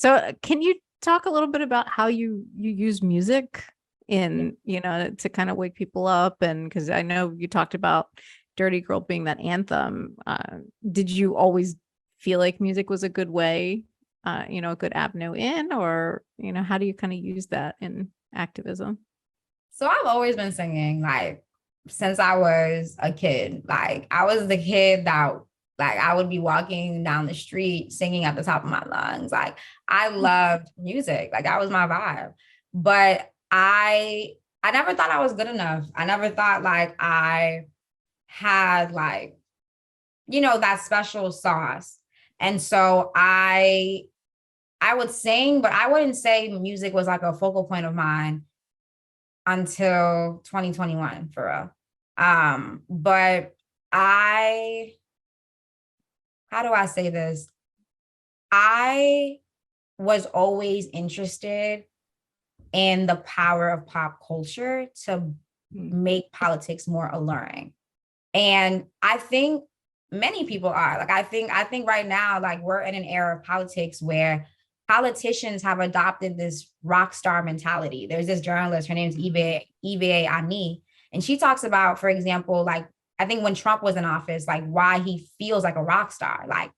So can you talk a little bit about how you use music in, to kind of wake people up? And because I know you talked about Dirty Girl being that anthem. Did you always feel like music was a good way, a good avenue in, or, how do you kind of use that in activism? So I've always been singing like since I was a kid. Like I was the kid that like I would be walking down the street singing at the top of my lungs. Like I loved music. Like that was my vibe. But I never thought I was good enough. I never thought like I had like, that special sauce. And so I would sing, but I wouldn't say music was like a focal point of mine until 2021 for real. But I, how do I say this? I was always interested in the power of pop culture to make politics more alluring. And I think many people are like, I think right now, like we're in an era of politics where politicians have adopted this rock star mentality. There's this journalist, her name's Eve Ani, and she talks about, for example, like I think when Trump was in office, like why he feels like a rock star, like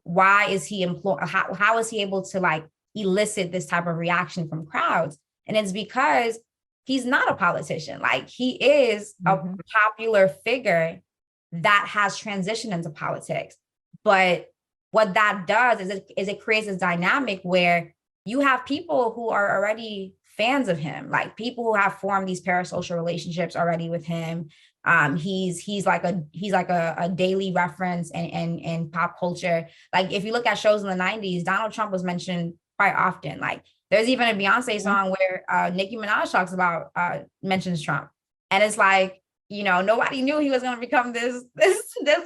why is he how is he able to like elicit this type of reaction from crowds? And it's because he's not a politician. Like he is a popular figure that has transitioned into politics. But what that does is it creates this dynamic where you have people who are already fans of him, like people who have formed these parasocial relationships already with him. He's like a daily reference in pop culture. Like if you look at shows in the 90s, Donald Trump was mentioned quite often. Like there's even a Beyonce song where Nicki Minaj talks about mentions Trump. And it's like, nobody knew he was going to become this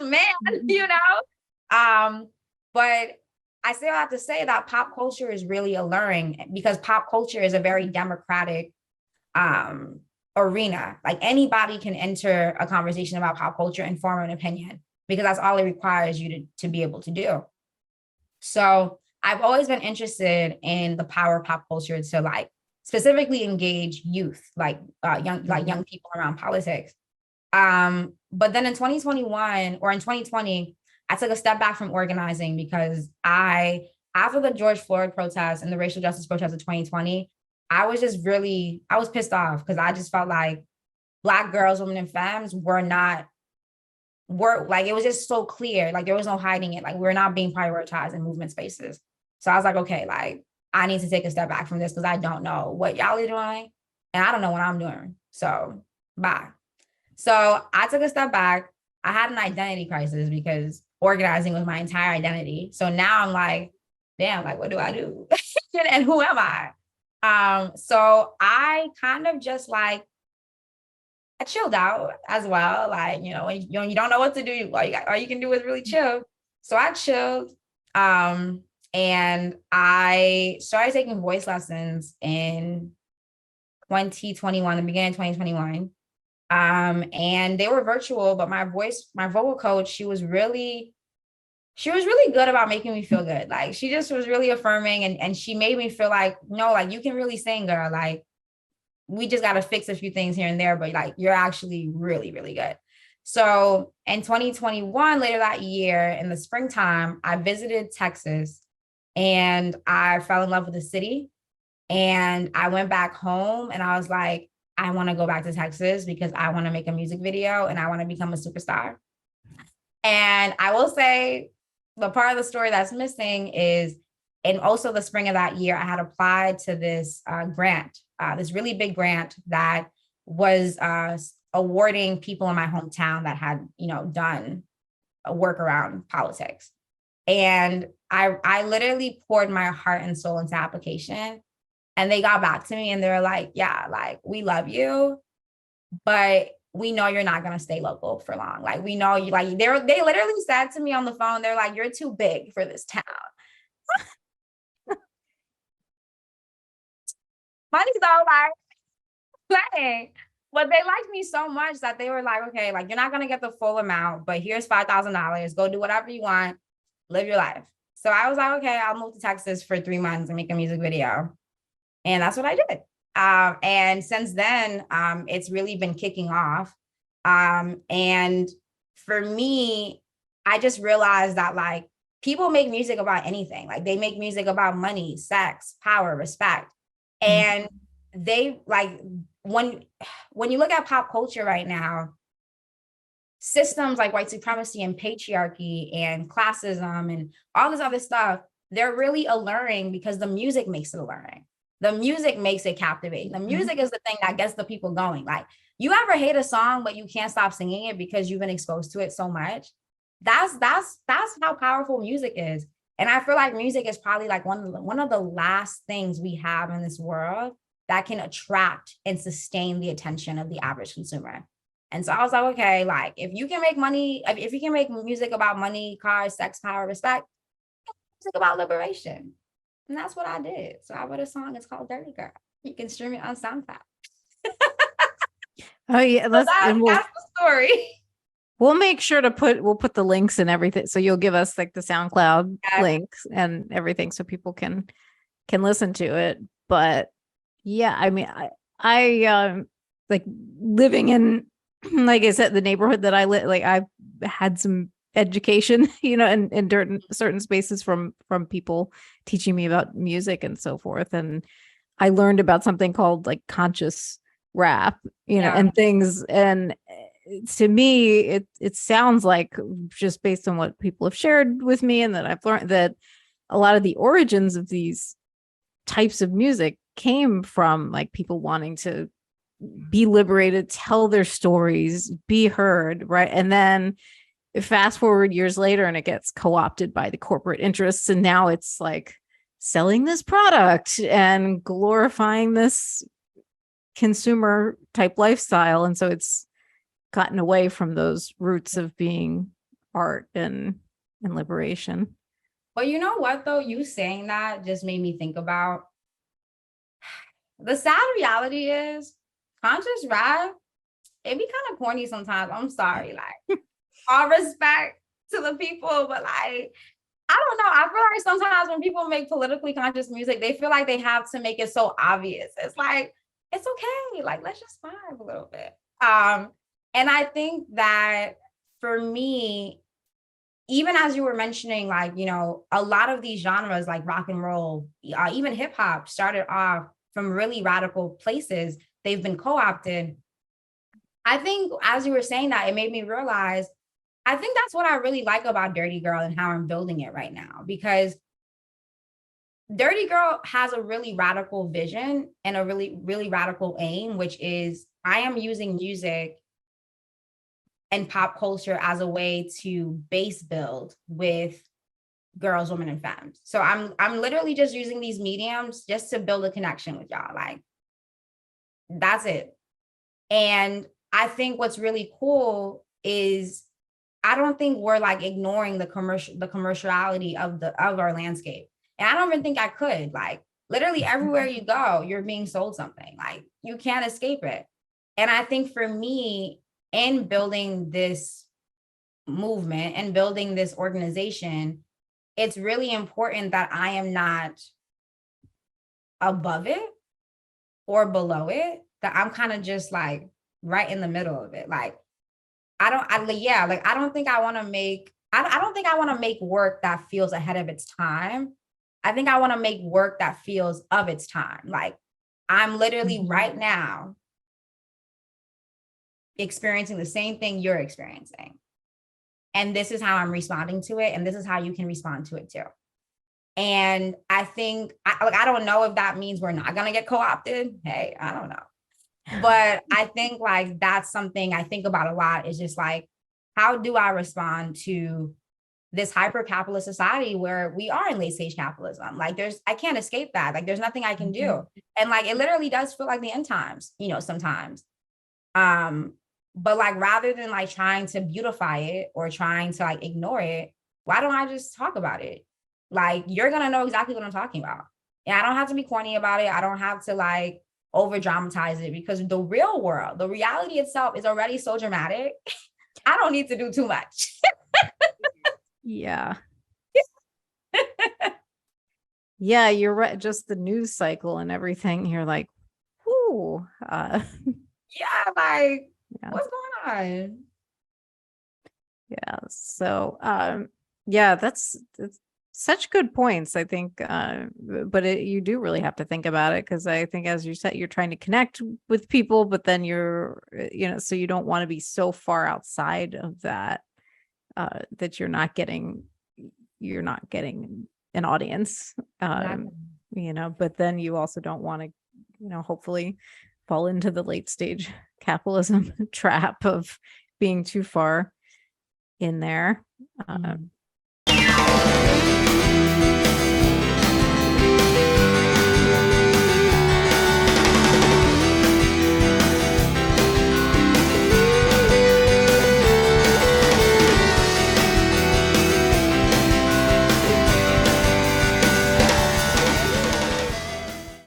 man, but I still have to say that pop culture is really alluring because pop culture is a very democratic arena. Like anybody can enter a conversation about pop culture and form an opinion because that's all it requires you to be able to do. So I've always been interested in the power of pop culture to like specifically engage youth, like young people around politics. But then in 2021 or in 2020, I took a step back from organizing because after the George Floyd protests and the racial justice protests of 2020, I was pissed off because I just felt like Black girls, women, and femmes were like, it was just so clear. Like there was no hiding it. Like we're not being prioritized in movement spaces. So I was like, okay, like I need to take a step back from this because I don't know what y'all are doing and I don't know what I'm doing. So bye. So I took a step back. I had an identity crisis because organizing was my entire identity. So now I'm like, damn, like, what do I do? And who am I? So I kind of just like, I chilled out as well. Like, when you don't know what to do, all you can do is really chill. So I chilled. And I started taking voice lessons in 2021, the beginning of 2021. And they were virtual, but my vocal coach, she was really good about making me feel good. Like she just was really affirming and she made me feel like, no, like you can really sing, girl. Like we just got to fix a few things here and there, but like you're actually really, really good. So in 2021, later that year in the springtime, I visited Texas and I fell in love with the city. And I went back home and I was like, I want to go back to Texas because I want to make a music video and I want to become a superstar. And I will say the part of the story that's missing is, and also the spring of that year, I had applied to this grant, this really big grant that was awarding people in my hometown that had, done a work around politics. And I literally poured my heart and soul into application. And they got back to me and they're like, yeah, like, we love you, but we know you're not going to stay local for long. Like, we know you, like, they literally said to me on the phone, they're like, you're too big for this town. Money's all like, playing. But they liked me so much that they were like, okay, like, you're not going to get the full amount, but here's $5,000. Go do whatever you want. Live your life. So I was like, okay, I'll move to Texas for 3 months and make a music video. And that's what I did. And since then, it's really been kicking off. And for me, I just realized that like people make music about anything. Like they make music about money, sex, power, respect. And they like when you look at pop culture right now, systems like white supremacy and patriarchy and classism and all this other stuff, they're really alluring because the music makes it alluring. The music makes it captivating. The music is the thing that gets the people going. Like, you ever hate a song, but you can't stop singing it because you've been exposed to it so much? That's how powerful music is. And I feel like music is probably like one of the last things we have in this world that can attract and sustain the attention of the average consumer. And so I was like, okay, like if you can make money, if you can make music about money, cars, sex, power, respect, music about liberation. And that's what I did. So I wrote a song. It's called Dirty Girl. You can stream it on SoundCloud. Oh yeah, that's the story. We'll make sure to put the links and everything. So you'll give us like the SoundCloud links and everything so people can listen to it. But yeah, I mean, I like living in, like I said, the neighborhood that I live, like I've had some education, you know, in certain spaces from people teaching me about music and so forth. And I learned about something called like conscious rap, you know, and things. And to me, it sounds like, just based on what people have shared with me and that I've learned, that a lot of the origins of these types of music came from like people wanting to be liberated, tell their stories, be heard, right? And then fast forward years later and it gets co-opted by the corporate interests, and now it's like selling this product and glorifying this consumer type lifestyle. And so it's gotten away from those roots of being art and liberation. But you know what though, you saying that just made me think about the sad reality is conscious rap, it be kind of corny sometimes. I'm sorry, like all respect to the people, but like, I don't know. I feel like sometimes when people make politically conscious music, they feel like they have to make it so obvious. It's like, it's okay. Like, let's just vibe a little bit. And I think that for me, even as you were mentioning, like, you know, a lot of these genres like rock and roll, even hip hop started off from really radical places. They've been co-opted. I think as you were saying that, it made me realize, I think that's what I really like about Dirty Girl and how I'm building it right now, because Dirty Girl has a really radical vision and a really, really radical aim, which is I am using music and pop culture as a way to base build with girls, women, and femmes. So I'm literally just using these mediums just to build a connection with y'all. Like, that's it. And I think what's really cool is I don't think we're like ignoring the commerciality of our landscape. And I don't even think I could. Like, literally everywhere you go, you're being sold something. Like, you can't escape it. And I think for me, in building this movement and building this organization, it's really important that I am not above it or below it, that I'm kind of just like right in the middle of it. Like, I don't think I want to make, I don't think I want to make work that feels ahead of its time. I think I want to make work that feels of its time. Like, I'm literally right now experiencing the same thing you're experiencing. And this is how I'm responding to it. And this is how you can respond to it too. And I think, I don't know if that means we're not going to get co-opted. Hey, I don't know. But I think like that's something I think about a lot, is just like, how do I respond to this hyper capitalist society where we are in late stage capitalism? Like, I can't escape that. Like, there's nothing I can do. And like, it literally does feel like the end times, you know, sometimes. But like, rather than like trying to beautify it or trying to like ignore it, why don't I just talk about it? Like, you're going to know exactly what I'm talking about. And I don't have to be corny about it. I don't have to like over dramatize it, because the real world, the reality itself is already so dramatic. I don't need to do too much. Yeah. Yeah, you're right. Just the news cycle and everything. You're like, whoo. Yeah, like Yeah. what's going on? Yeah. So, yeah, that's such good points, I think. But you do really have to think about it because I think, as you said, you're trying to connect with people, but then so you don't want to be so far outside of that, that you're not getting an audience. Exactly. But then you also don't want to, hopefully fall into the late stage capitalism trap of being too far in there. Mhm.